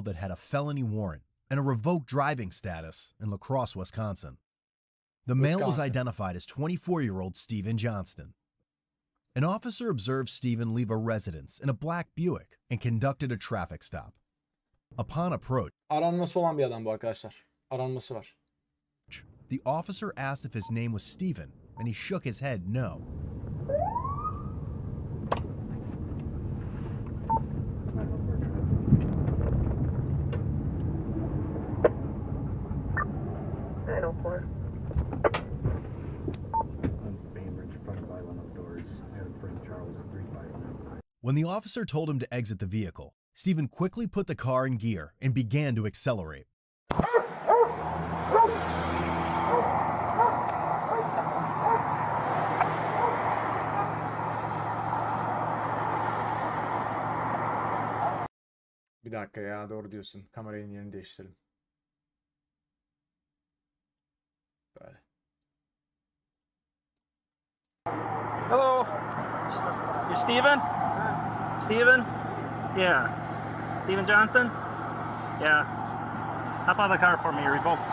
male that had a felony warrant and a revoked driving status in La Crosse, Wisconsin. The male was identified as 24-year-old Stephen Johnston. An officer observed Stephen leave a residence in a black Buick and conducted a traffic stop. Upon approach, Aranması olan bir adam bu arkadaşlar. Aranması var. the officer asked if his name was Stephen, and he shook his head no. When the officer told him to exit the vehicle, Stephen quickly put the car in gear and began to accelerate. Bir dakika ya, doğru diyorsun. Kamerayın yerini değiştirelim. Böyle. Hello. You Steven? Steven? Yeah. Stephen Johnston? Yeah. Hop out of the car for me, revoked.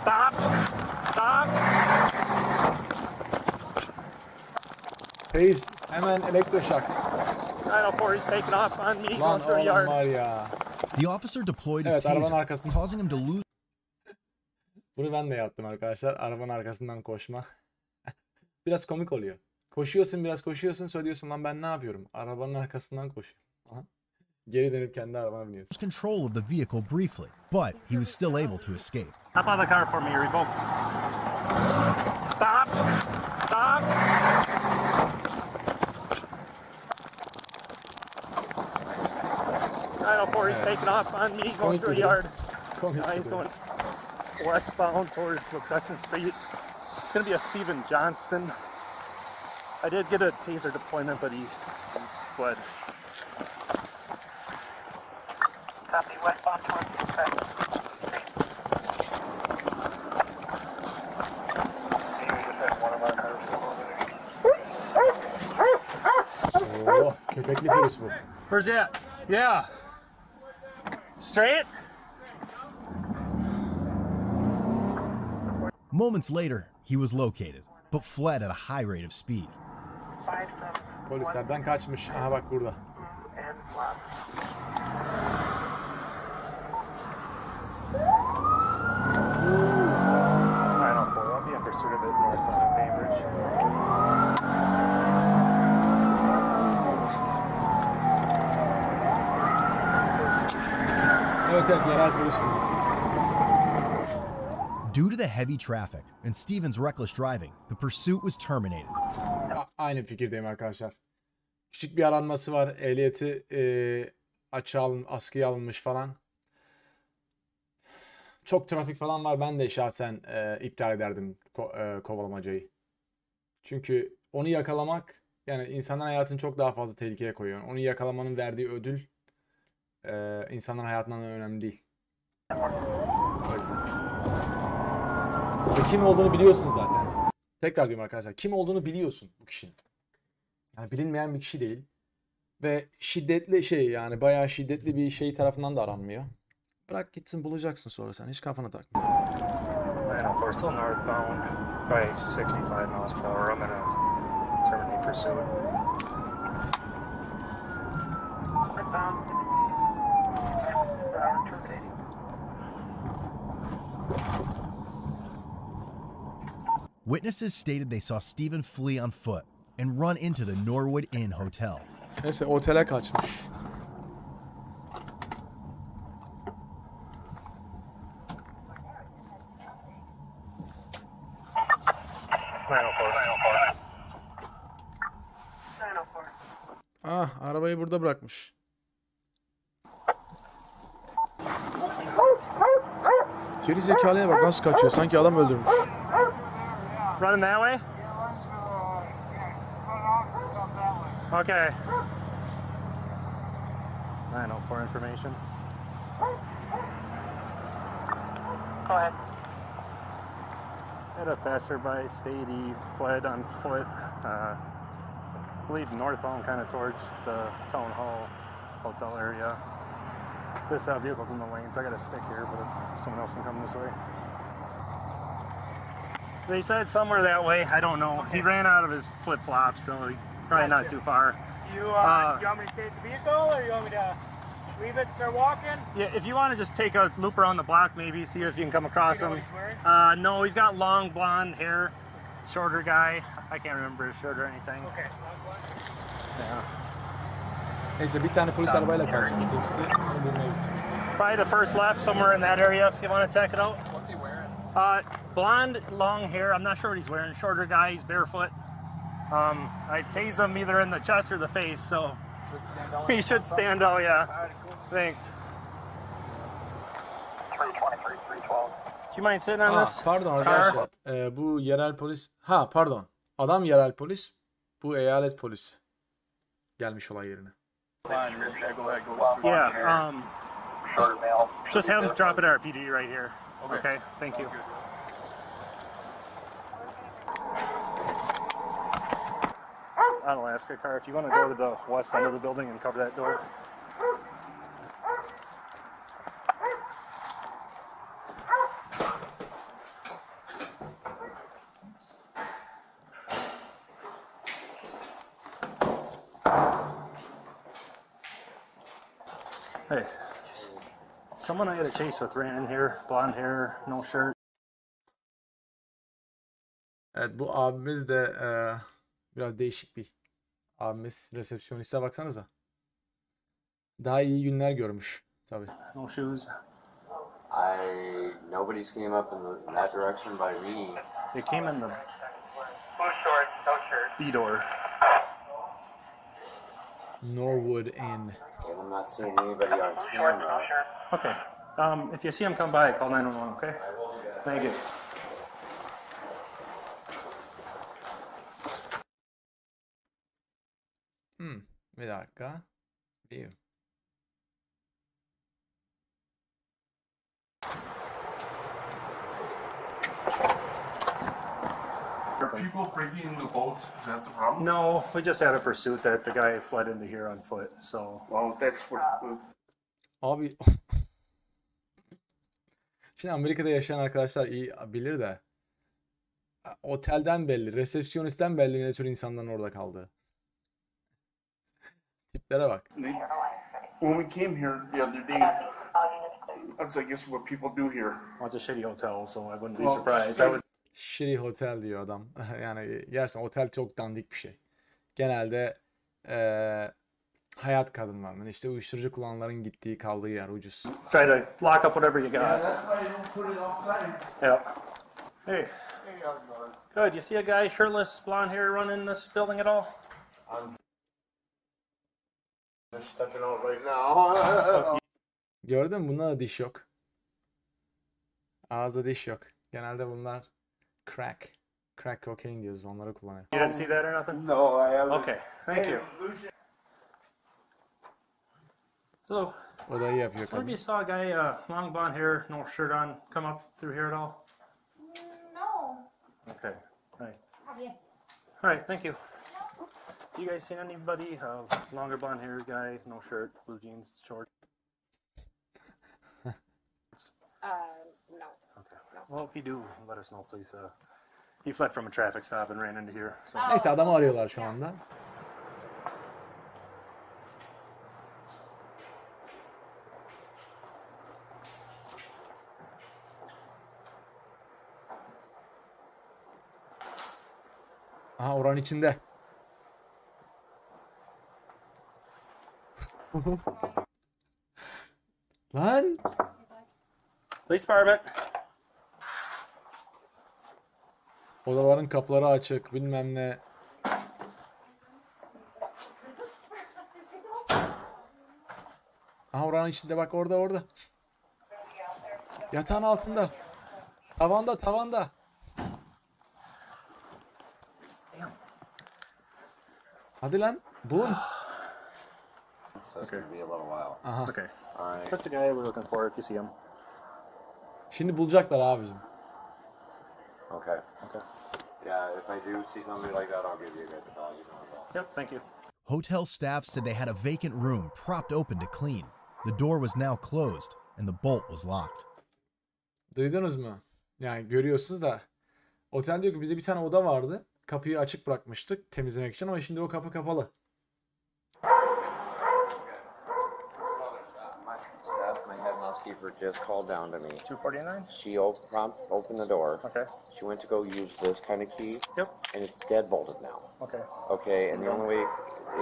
Stop! Stop! Reis hemen elektroşok. 904 is taking off on me, Lan going through the oğlum yard. var ya. The officer deployed his Evet, arabanın taser, arkasında. causing him to lose. Bunu ben de yaptım arkadaşlar. Arabanın arkasından koşma. Biraz komik oluyor. Koşuyorsun, biraz koşuyorsun, söylüyorsun lan ben ne yapıyorum? Arabanın arkasından koşuyorum. Aha. Geri dönüp kendi arabana biniyorsun. Control of the vehicle briefly, but he was still able to escape. Hop out of the car for me, revoked. Stop! Stop! He's taking off on me, going through the yard. He's going westbound towards Crescent Street. It's going to be a Stephen Johnston. I did get a taser deployment, but he fled. Copy, westbound towards Crescent Street. Oo, köpekli virüs bu. Where's that? Yeah. Straight? Moments later, he was located, but fled at a high rate of speed. Polislerden kaçmış. Aha bak burada. I'll be in pursuit of it northbound of Bainbridge. Evet, yerel polis bu. Due to the heavy traffic and Stephen's reckless driving, the pursuit was terminated. Aynı fikirdeyim arkadaşlar. Küçük bir aranması var. Ehliyeti askıya alınmış falan. Çok trafik falan var. Ben de şahsen iptal ederdim kovalamacayı. Çünkü onu yakalamak, yani insanların hayatını çok daha fazla tehlikeye koyuyor. Onu yakalamanın verdiği ödül insanların hayatından önemli değil. Ve kim olduğunu biliyorsun zaten. Tekrar diyorum arkadaşlar. Kim olduğunu biliyorsun bu kişinin. Yani bilinmeyen bir kişi değil. Ve şiddetli bayağı şiddetli bir şey tarafından da aranmıyor. Bırak gitsin, bulacaksın sonra sen. Hiç kafana takma. We're still northbound by 65 miles per hour. I'm gonna terminate pursuit. Witnesses stated they saw Stephen flee on foot and run into the Norwood Inn Hotel. Neyse, otele kaçmış. Ah, arabayı burada bırakmış. Geri zekalıya bak nasıl kaçıyor. Sanki adam öldürmüş. Running that way? Okay. 904 information. Go ahead. Had a passerby state he fled on foot. I believe northbound, kind of towards the town hall hotel area. This vehicle's in the lane, so I gotta stick here, but someone else can come this way. They said somewhere that way. I don't know. He ran out of his flip-flops, so probably not too far. You want me to stay at the vehicle, or you want me to leave it, start walking? Yeah, if you want to just take a loop around the block, maybe see if you can come across him. No, he's got long blonde hair, shorter guy. I can't remember his shirt or anything. Okay. Yeah. Neyse bir tane polis arabayla karşılaştık. Probably the first left, somewhere in that area, if you want to check it out. What's he wearing? Blonde, long hair. I'm not sure what he's wearing. Shorter guy. He's barefoot. I tased him either in the chest or the face, so he should stand out. Yeah. Thanks. 323, 312. Do you mind sitting on this? Pardon arkadaşlar. Bu yerel polis. Ha pardon. Adam yerel polis. Bu eyalet polisi. Gelmiş olay yerine. Yeah. Just have him drop it at our PD right here. Okay. Thank you. I'll ask a car if you want to go to the west end of the building and cover that door. Hey, someone I had a chase with ran in here, blonde hair, no shirt. Evet bu abimiz de biraz değişik bir abimiz. Resepsiyoniste baksanıza. Daha iyi günler görmüş tabii. No shoes. Nobody's came up in that direction by me. They came in the Blue shorts, no shirt. B door. Norwood Inn. And I'm not seeing anybody on Blue shorts, no camera. shirt. Okay. If you see him come by, call 911, okay? Thank you. Bir dakika. View. Are people breaking into boats? Is that the problem? No, we just had a pursuit that the guy fled into here on foot, so. Well, that's what. Abi şimdi Amerika'da yaşayan arkadaşlar iyi bilir de otelden belli, resepsiyonistten belli ne tür insanların orada kaldığı. Tiplere bak. When we came here the other day, that's I guess what people do here. Well, it's a shitty hotel, so I wouldn't be Well, surprised. I would. Shitty hotel diyor adam. Yani gerçekten otel çok dandik bir şey. Genelde hayat kadınlarının işte uyuşturucu kullananların gittiği kaldığı yer ucuz. Try to lock up whatever you got. That's why I don't put it outside. Yeah. Hey. Good. You see a guy shirtless, blonde hair running this building at all? I'm stepping out right now. Gördün mü? Bunda da diş yok. Ağızda diş yok. Genelde bunlar crack cocaine diyoruz. Onları kullanıyor. You didn't see that or nothing? No, I haven't. Okay. Thank you. So, O da iyi yapıyor what if kadın. you saw a guy, long blonde hair, no shirt on, come up through here at all? No. Okay. All right. Have you? All right. Thank you. You guys seen anybody? Longer blonde hair guy, no shirt, blue jeans, short. No. Okay. Well, if you do, let us know, please. He fled from a traffic stop and ran into here. So. Neyse adamı arıyorlar şu anda. Aha oranın içinde. Lan. Police department. Odaların kapıları açık bilmem ne. Aha oranın içinde bak orada. Yatağın altında. Tavanda. Hadi lan. Bul. So it's gonna be a little while. Aha. Okay. All right. That's the guy we're looking for if you see him. Şimdi bulacaklar abicim. Okay. Okay. Yeah, if I do see somebody like that, I'll give you guys a call. You know, Yep. Thank you. Hotel staff said they had a vacant room propped open to clean, The door was now closed and the bolt was locked. Duydunuz mu? Yani görüyorsunuz da otel diyor ki bize bir tane oda vardı. Kapıyı açık bırakmıştık temizlemek için ama şimdi o kapı kapalı. My head housekeeper just called down to me. 249? She opened the door. Okay. She went to go use this kind of key. Yep. And it's dead bolted now. Okay. Okay, and the only way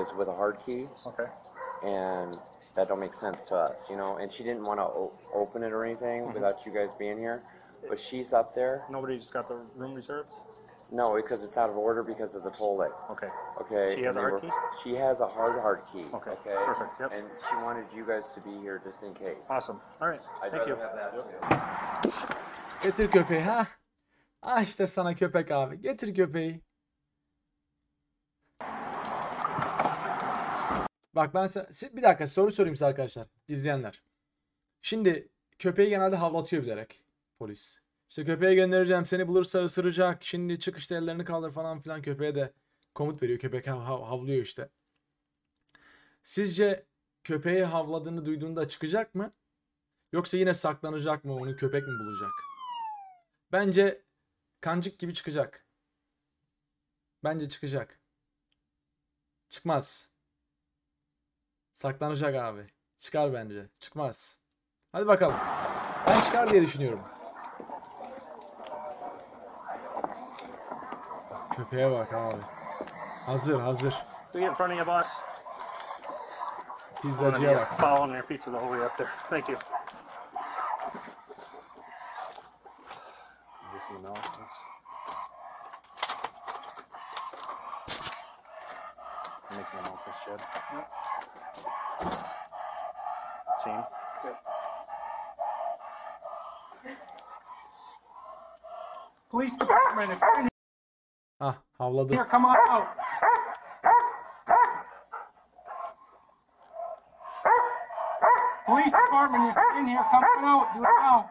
is with a hard key. Okay. And that don't make sense to us, you know. And she didn't want to open it or anything without you guys being here. But she's up there. Nobody's got the room reserved? No, because it's out of order because of the toilet. Okay. Okay. She has a hard key? She has a hard key. Okay. Okay. Perfect. Yep. And she wanted you guys to be here just in case. Awesome. All right. Thank you. Getir köpeği ha. Ah işte sana köpek abi. Getir köpeği. Bak ben bir dakika soru sorayım size arkadaşlar. İzleyenler. Şimdi köpeği genelde havlatıyor bilerek polis. İşte köpeğe göndereceğim seni bulursa ısıracak. Şimdi çık işte ellerini kaldır falan filan köpeğe de komut veriyor. Köpek havlıyor işte. Sizce köpeği havladığını duyduğunda çıkacak mı? Yoksa yine saklanacak mı? Onu köpek mi bulacak? Bence kancık gibi çıkacak. Bence çıkacak. Çıkmaz. Saklanacak abi. Çıkar bence. Çıkmaz. Hadi bakalım. Ben çıkar diye düşünüyorum. Köpeğe bak abi. Hazır. Do you in front of you, boss? Pizzacıya bak. Following their pizza the whole way up there. Thank you. Do some analysis. Make some analysis, Chad. Yep. Team. Good. Police department, if you're in Ah havladı. here, come on out. Police department, if you're in here, come on out. Do it now.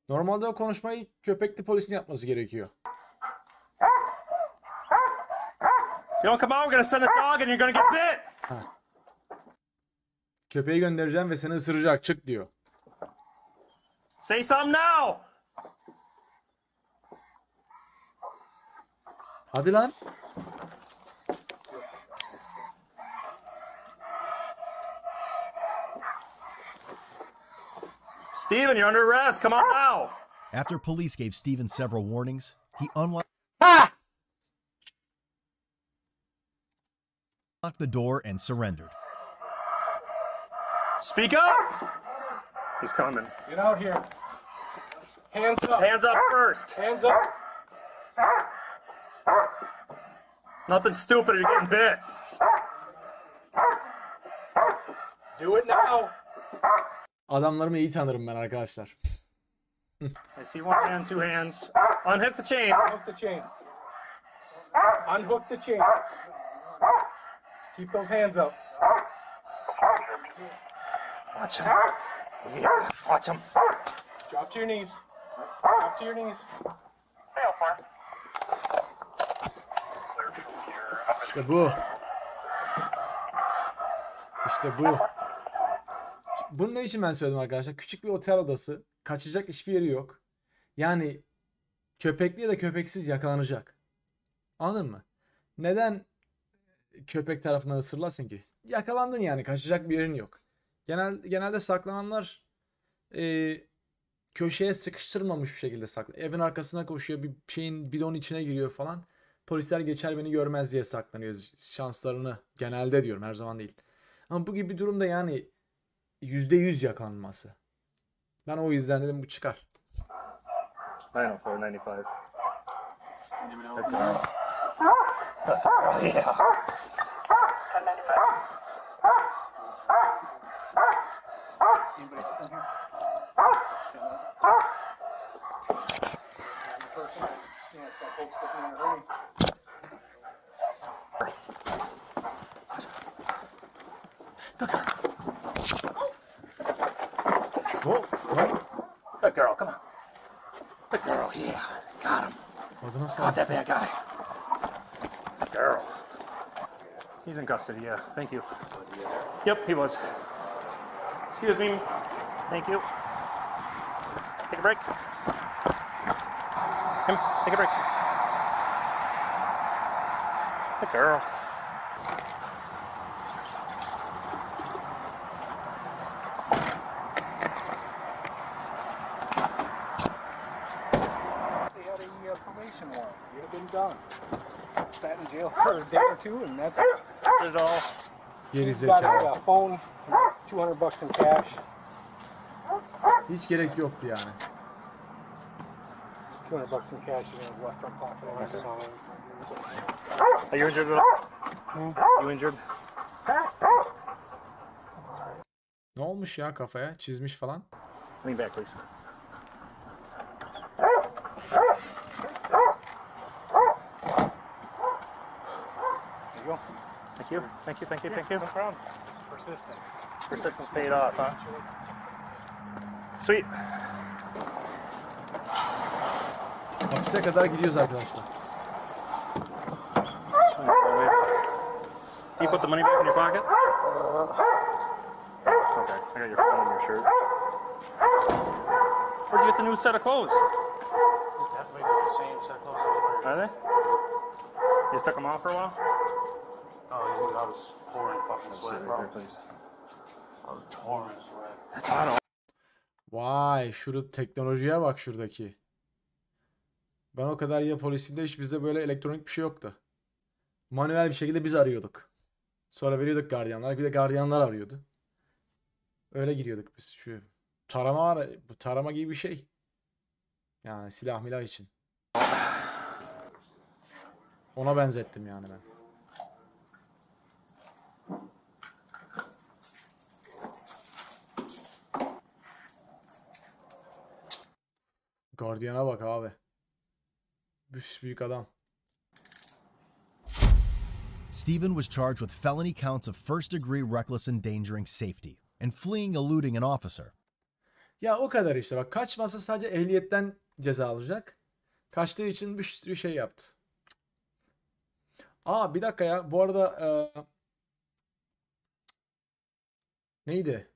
Normalde o konuşmayı köpekli polisin yapması gerekiyor. You don't come out, we're gonna send a dog and you're gonna get bit. Köpeği göndereceğim ve seni ısıracak. Çık diyor. Say something now. Hadi lan. Steven, you're under arrest. Come on now. After police gave Steven several warnings, he unlocked the door and surrendered. Speak up. He's coming. Get out here. Hands up. Hands up first. Hands up. Nothing stupid, you're getting bit. Do it now. Adamlarımı iyi tanırım ben arkadaşlar. I see one hand, two hands. Unhook the chain. Unhook the chain. Unhook the chain. Keep those hands up. Watch him. Yeah, watch him. Drop to your knees. Drop to your knees. İşte bu. İşte bu. Bunun ne için ben söyledim arkadaşlar? Küçük bir otel odası. Kaçacak hiçbir yeri yok. Yani köpekli ya da köpeksiz yakalanacak. Anladın mı? Neden köpek tarafından ısırılasın ki? Yakalandın yani. Kaçacak bir yerin yok. Genelde saklananlar köşeye sıkıştırmamış bir şekilde saklanıyor. Evin arkasına koşuyor. Bir şeyin bidonun içine giriyor falan. Polisler geçer beni görmez diye saklanıyor. Şanslarını genelde diyorum. Her zaman değil. Ama bu gibi bir durumda yani %100 yakalanması. Ben o yüzden dedim bu çıkar. 90495. Oh, what? Good girl, come on. Good girl, yeah. Got him. Adına Got sağ. that bad guy. Good girl. He's in custody, yeah. Thank you. Yep, he was. Excuse me. Thank you. Take a break. Come, take a break. Good girl. They had a probation warrant. You'd have been done. Sat in jail for a day or two, and that's it. Did it all. She's got a phone, $200 in cash. Hiç gerek yoktu yani. $200 in cash in his left front pocket. Are you injured at all? You injured? Ne olmuş ya kafaya? Çizmiş falan. Lean back, please. There you go. Thank you. Thank you. Thank you. Thank you. No problem. Persistence. Persistence paid off, huh? Sweet. Hapise kadar gidiyoruz arkadaşlar. You put the money back in your pocket? Okay, I got your phone in your shirt. Where'd you get the new set of clothes? Definitely the same set of clothes. Are they? You just took them off for a while? Oh, dude, I was pouring fucking sweat, bro. Please. I was pouring sweat. That's hot. Vay şurada teknolojiye bak şuradaki. Ben o kadar iyi polisimde hiç bizde böyle elektronik bir şey yoktu. Manuel bir şekilde biz arıyorduk. Sonra veriyorduk gardiyanlara. Bir de gardiyanlar arıyordu. Öyle giriyorduk biz. Şu tarama var. Bu tarama gibi bir şey. Yani silah milah için. Ona benzettim yani ben. Gardiyana bak abi. Büyük adam. Stephen was charged with felony counts of first-degree reckless endangering safety and fleeing eluding an officer. Ya o kadar işte bak. Kaçmasa sadece ehliyetten ceza alacak. Kaçtığı için bir sürü şey yaptı. Aa bir dakika ya. Bu arada neydi?